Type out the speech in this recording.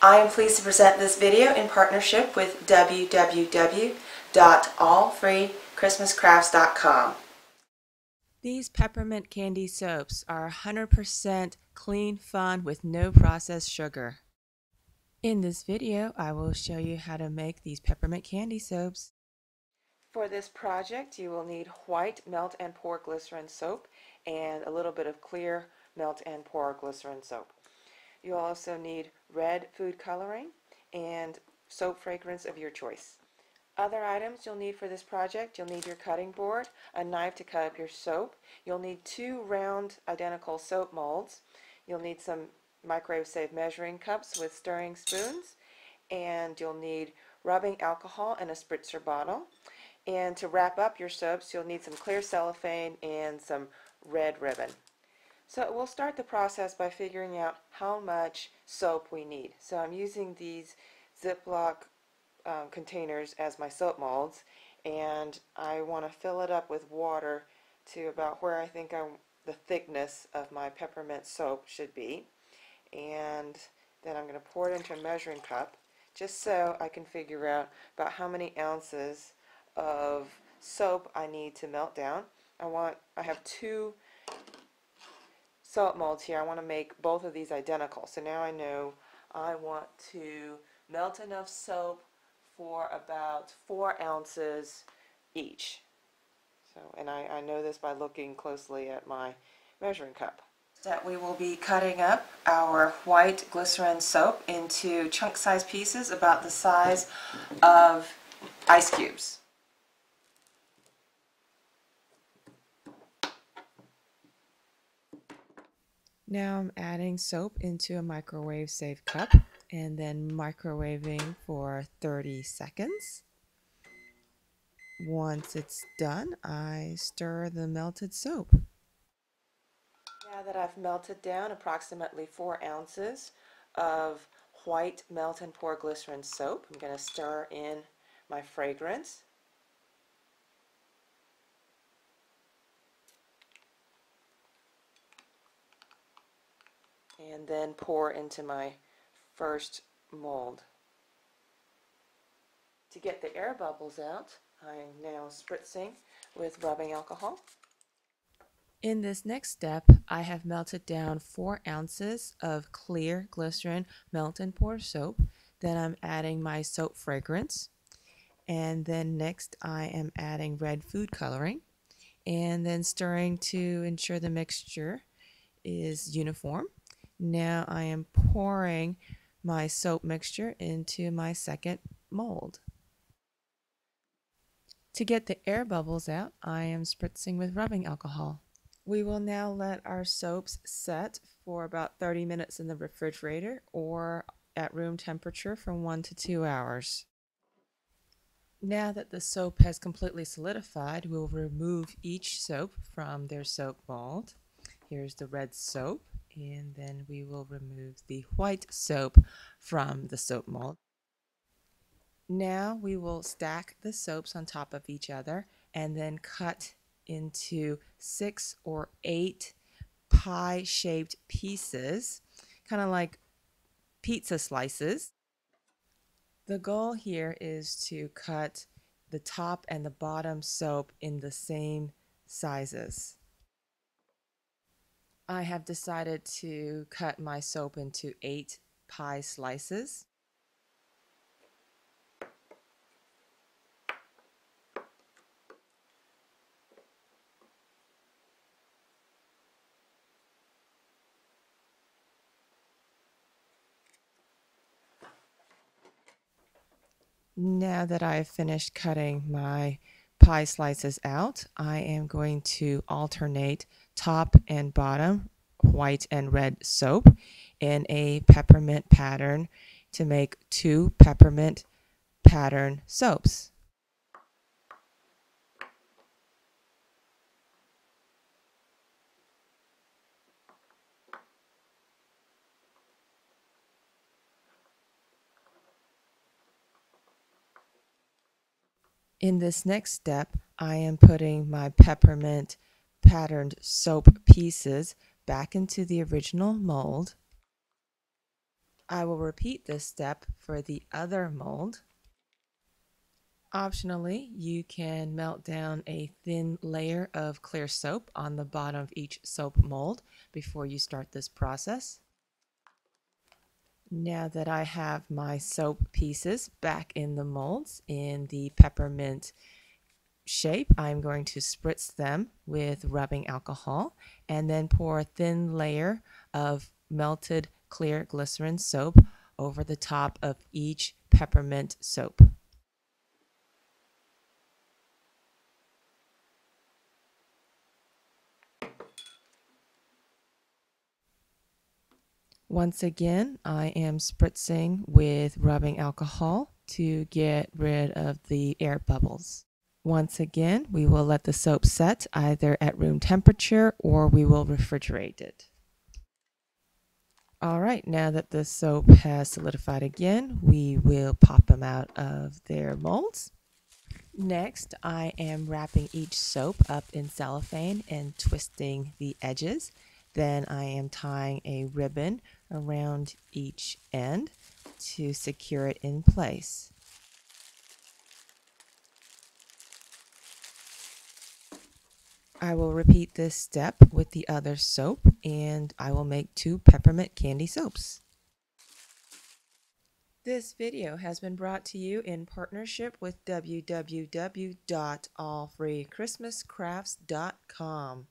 I am pleased to present this video in partnership with www.AllFreeChristmasCrafts.com. These peppermint candy soaps are 100% clean fun with no processed sugar. In this video, I will show you how to make these peppermint candy soaps. For this project, you will need white melt and pour glycerin soap and a little bit of clear melt and pour glycerin soap. You'll also need red food coloring and soap fragrance of your choice. Other items you'll need for this project: you'll need your cutting board, a knife to cut up your soap, you'll need 2 round identical soap molds, you'll need some microwave safe measuring cups with stirring spoons, and you'll need rubbing alcohol and a spritzer bottle. And to wrap up your soaps, you'll need some clear cellophane and some red ribbon. So we'll start the process by figuring out how much soap we need. So I'm using these Ziploc containers as my soap molds, and I want to fill it up with water to about where I think the thickness of my peppermint soap should be. And then I'm going to pour it into a measuring cup just so I can figure out about how many ounces of soap I need to melt down. I have 2 soap molds here. I want to make both of these identical. So now I know I want to melt enough soap for about 4 ounces each. So, and I know this by looking closely at my measuring cup. That we will be cutting up our white glycerin soap into chunk-sized pieces about the size of ice cubes. Now I'm adding soap into a microwave safe cup and then microwaving for 30 seconds. Once it's done, I stir the melted soap. Now that I've melted down approximately 4 ounces of white melt and pour glycerin soap, I'm going to stir in my fragrance. And then pour into my first mold. To get the air bubbles out, I am now spritzing with rubbing alcohol. In this next step, I have melted down 4 ounces of clear glycerin melt and pour soap. Then I'm adding my soap fragrance. And then next I am adding red food coloring. And then stirring to ensure the mixture is uniform. Now I am pouring my soap mixture into my second mold. To get the air bubbles out, I am spritzing with rubbing alcohol. We will now let our soaps set for about 30 minutes in the refrigerator or at room temperature for 1 to 2 hours. Now that the soap has completely solidified, we'll remove each soap from their soap mold. Here's the red soap. And then we will remove the white soap from the soap mold. Now we will stack the soaps on top of each other and then cut into 6 or 8 pie-shaped pieces, kind of like pizza slices. The goal here is to cut the top and the bottom soap in the same sizes. I have decided to cut my soap into 8 pie slices. Now that I have finished cutting my pie slices out, I am going to alternate top and bottom white and red soap in a peppermint pattern to make 2 peppermint pattern soaps. In this next step, I am putting my peppermint patterned soap pieces back into the original mold. I will repeat this step for the other mold. Optionally, you can melt down a thin layer of clear soap on the bottom of each soap mold before you start this process. Now that I have my soap pieces back in the molds in the peppermint shape, I'm going to spritz them with rubbing alcohol and then pour a thin layer of melted clear glycerin soap over the top of each peppermint soap. Once again, I am spritzing with rubbing alcohol to get rid of the air bubbles. Once again, we will let the soap set either at room temperature or we will refrigerate it. All right, now that the soap has solidified again, we will pop them out of their molds. Next, I am wrapping each soap up in cellophane and twisting the edges. Then I am tying a ribbon around each end to secure it in place. I will repeat this step with the other soap and I will make 2 peppermint candy soaps. This video has been brought to you in partnership with www.allfreechristmascrafts.com.